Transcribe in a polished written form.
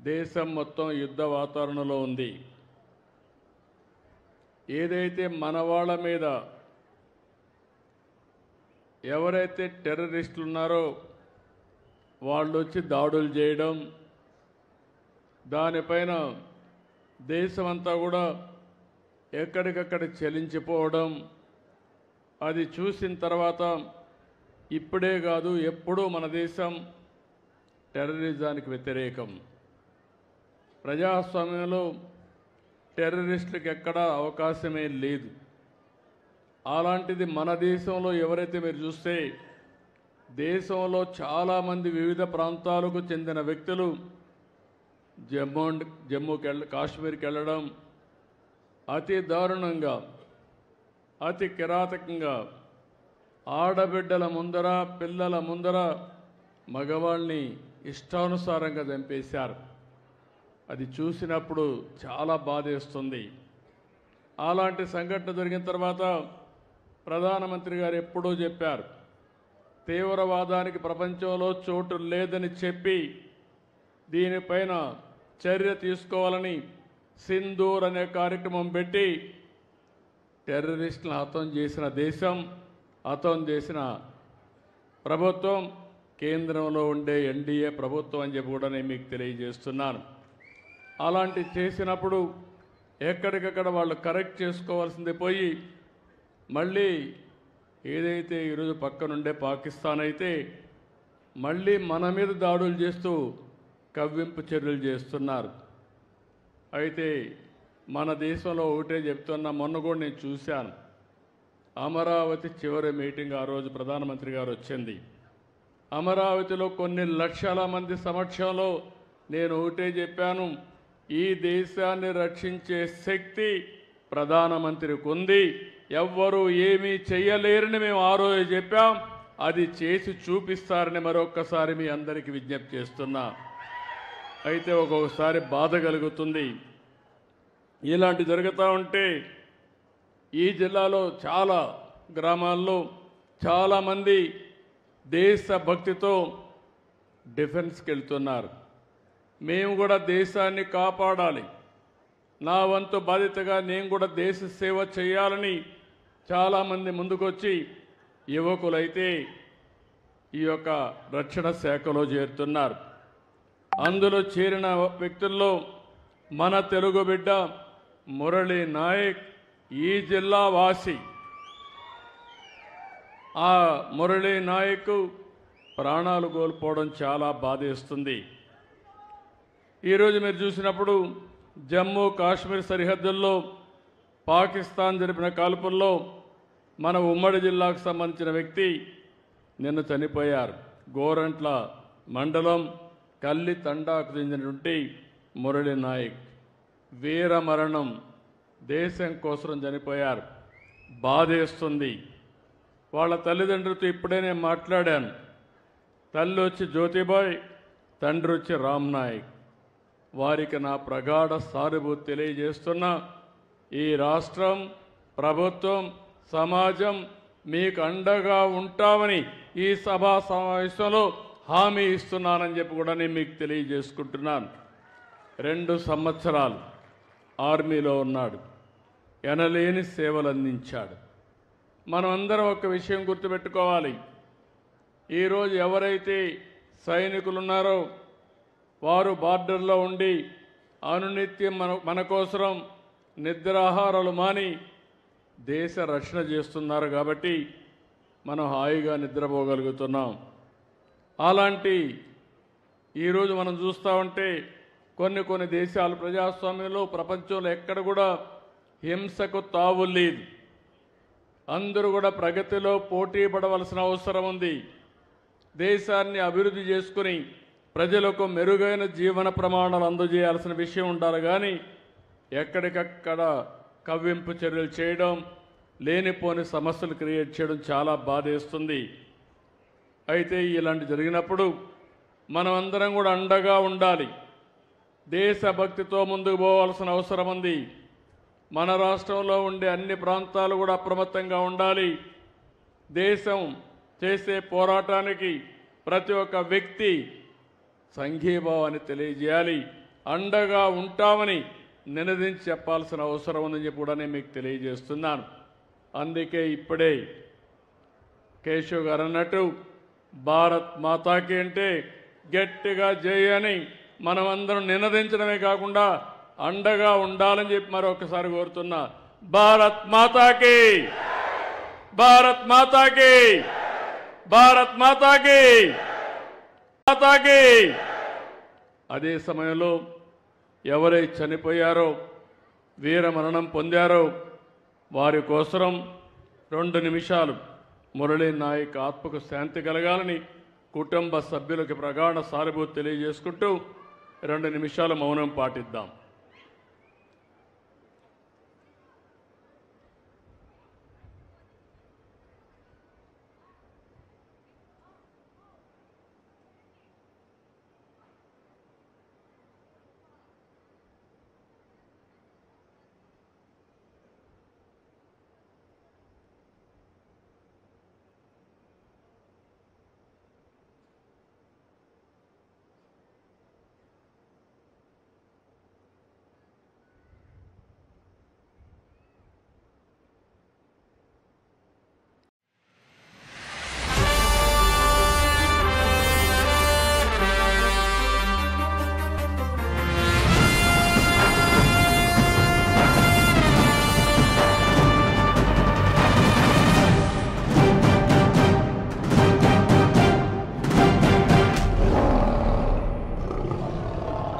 దేశం మొత్తం యుద్ధ వాతావరణంలో ఉంది. ఏదైతే మన వాళ్ళ మీద ఎవరైతే టెర్రరిస్టులు ఉన్నారో వాళ్ళు వచ్చి దాడులు చేయడం, దానిపైన దేశమంతా కూడా ఎక్కడికక్కడ చలించిపోవడం, అది చూసిన తర్వాత ఇప్పుడే కాదు ఎప్పుడూ మన దేశం టెర్రరిజానికి వ్యతిరేకం. ప్రజాస్వామ్యంలో టెర్రరిస్టులకు ఎక్కడా అవకాశమే లేదు. అలాంటిది మన దేశంలో ఎవరైతే మీరు చూస్తే దేశంలో చాలామంది వివిధ ప్రాంతాలకు చెందిన వ్యక్తులు కాశ్మీర్కి వెళ్ళడం, అతి దారుణంగా అతి కిరాతకంగా ఆడబిడ్డల ముందర పిల్లల ముందర మగవాళ్ళని ఇష్టానుసారంగా చంపేశారు. అది చూసినప్పుడు చాలా బాధేస్తుంది. అలాంటి సంఘటన జరిగిన తర్వాత ప్రధానమంత్రి గారు ఎప్పుడూ చెప్పారు, తీవ్రవాదానికి ప్రపంచంలో చోటు లేదని చెప్పి దీనిపైన చర్య తీసుకోవాలని సింధూర్ అనే కార్యక్రమం పెట్టి టెర్రరిస్టులను హతం చేసిన దేశం, హతం చేసిన ప్రభుత్వం కేంద్రంలో ఉండే ఎన్డీఏ ప్రభుత్వం అని చెప్పి కూడా నేను మీకు తెలియజేస్తున్నాను. అలాంటి చేసినప్పుడు ఎక్కడికక్కడ వాళ్ళు కరెక్ట్ చేసుకోవాల్సింది పోయి మళ్ళీ ఏదైతే ఈరోజు పక్కనుండే పాకిస్తాన్ అయితే మళ్ళీ మన మీద దాడులు చేస్తూ కవ్వింపు చర్యలు చేస్తున్నారు. అయితే మన దేశంలో ఒకటే చెప్తున్నా, మొన్న కూడా నేను చూశాను, అమరావతి చివరి మీటింగ్ ఆ రోజు ప్రధానమంత్రి గారు వచ్చింది. అమరావతిలో కొన్ని లక్షల మంది సమక్షంలో నేను ఒకటే చెప్పాను, ఈ దేశాన్ని రక్షించే శక్తి ప్రధానమంత్రికి ఉంది, ఎవ్వరూ ఏమీ చేయలేరని మేము ఆ రోజు చెప్పాం. అది చేసి చూపిస్తారని మరొక్కసారి మీ అందరికీ విజ్ఞప్తి చేస్తున్నా. అయితే ఒక్కొక్కసారి బాధ కలుగుతుంది. ఇలాంటి జరుగుతూ ఉంటే ఈ జిల్లాలో చాలా గ్రామాల్లో చాలామంది దేశభక్తితో డిఫెన్స్కి వెళ్తున్నారు. మేము కూడా దేశాన్ని కాపాడాలి, నా వంతు బాధ్యతగా నేను కూడా దేశ సేవ చేయాలని చాలామంది ముందుకొచ్చి యువకులైతే ఈ యొక్క రక్షణ శాఖలో చేరుతున్నారు. అందులో చేరిన వ్యక్తుల్లో మన తెలుగు బిడ్డ మురళీ నాయక్ ఈ జిల్లా వాసి. ఆ మురళీ నాయక్ ప్రాణాలు కోల్పోవడం చాలా బాధేస్తుంది. ఈరోజు మీరు చూసినప్పుడు జమ్మూ కాశ్మీర్ సరిహద్దుల్లో పాకిస్తాన్ జరిపిన కాల్పుల్లో మన ఉమ్మడి జిల్లాకు సంబంధించిన వ్యక్తి నిన్న చనిపోయారు. గోరంట్ల మండలం కల్లి తండాకు చెందినటువంటి మురళీ నాయక్ వీర మరణం, దేశం కోసం చనిపోయారు. బాధేస్తుంది. వాళ్ళ తల్లిదండ్రులతో ఇప్పుడే నేను మాట్లాడాను. తల్లి వచ్చి జ్యోతిబాయ్, తండ్రి వచ్చి రామ్ నాయక్. వారికి నా ప్రగాఢ సానుభూతి తెలియజేస్తున్నా. ఈ రాష్ట్రం, ప్రభుత్వం, సమాజం మీకు అండగా ఉంటామని ఈ సభా సమావేశంలో హామీ ఇస్తున్నానని చెప్పి కూడా నేను మీకు తెలియజేసుకుంటున్నాను. 2 సంవత్సరాలు ఆర్మీలో ఉన్నాడు, ఎనలేని సేవలు అందించాడు. మనమందరం ఒక విషయం గుర్తుపెట్టుకోవాలి, ఈరోజు ఎవరైతే సైనికులు ఉన్నారో వారు బార్డర్లో ఉండి అనునిత్యం మన కోసం నిద్రాహారాలు మాని దేశ రక్షణ చేస్తున్నారు కాబట్టి మనం హాయిగా నిద్రపోగలుగుతున్నాం. అలాంటి ఈరోజు మనం చూస్తూ ఉంటే కొన్ని దేశాలు ప్రజాస్వామ్యంలో ప్రపంచంలో ఎక్కడ కూడా హింసకు తావు లేదు. అందరూ కూడా ప్రగతిలో పోటీ పడవలసిన అవసరం ఉంది. దేశాన్ని అభివృద్ధి చేసుకుని ప్రజలకు మెరుగైన జీవన ప్రమాణాలు అందజేయాల్సిన విషయం ఉండాలి. కానీ ఎక్కడికక్కడ కవ్వింపు చర్యలు చేయడం, లేనిపోని సమస్యలు క్రియేట్ చేయడం చాలా బాధేస్తుంది. అయితే ఇలాంటి జరిగినప్పుడు మనమందరం కూడా అండగా ఉండాలి. దేశభక్తితో ముందుకు పోవాల్సిన అవసరం ఉంది. మన రాష్ట్రంలో ఉండే అన్ని ప్రాంతాలు కూడా అప్రమత్తంగా ఉండాలి. దేశం చేసే పోరాటానికి ప్రతి ఒక్క వ్యక్తి సంఘీభావాన్ని తెలియజేయాలి. అండగా ఉంటామని నినదించి చెప్పాల్సిన అవసరం ఉందని చెప్పి కూడా నేను మీకు తెలియజేస్తున్నాను. అందుకే ఇప్పుడే కేశవ్ గారు అన్నట్టు భారత్ మాతాకి అంటే గట్టిగా జై అని మనమందరం నినదించడమే కాకుండా అండగా ఉండాలని చెప్పి మరొకసారి కోరుతున్నా. భారత్ మాతాకి, భారత్ మాతాకి, భారత్ మాతాకి, మాతాకి. అదే సమయంలో ఎవరై చనిపోయారో, వీర మరణం పొందారో వారి కోసం 2 నిమిషాలు మురళీ నాయక్ ఆత్మకు శాంతి కలగాలని కుటుంబ సభ్యులకు ప్రగాఢ సానుభూతి తెలియజేసుకుంటూ 2 నిమిషాలు మౌనం పాటిద్దాం.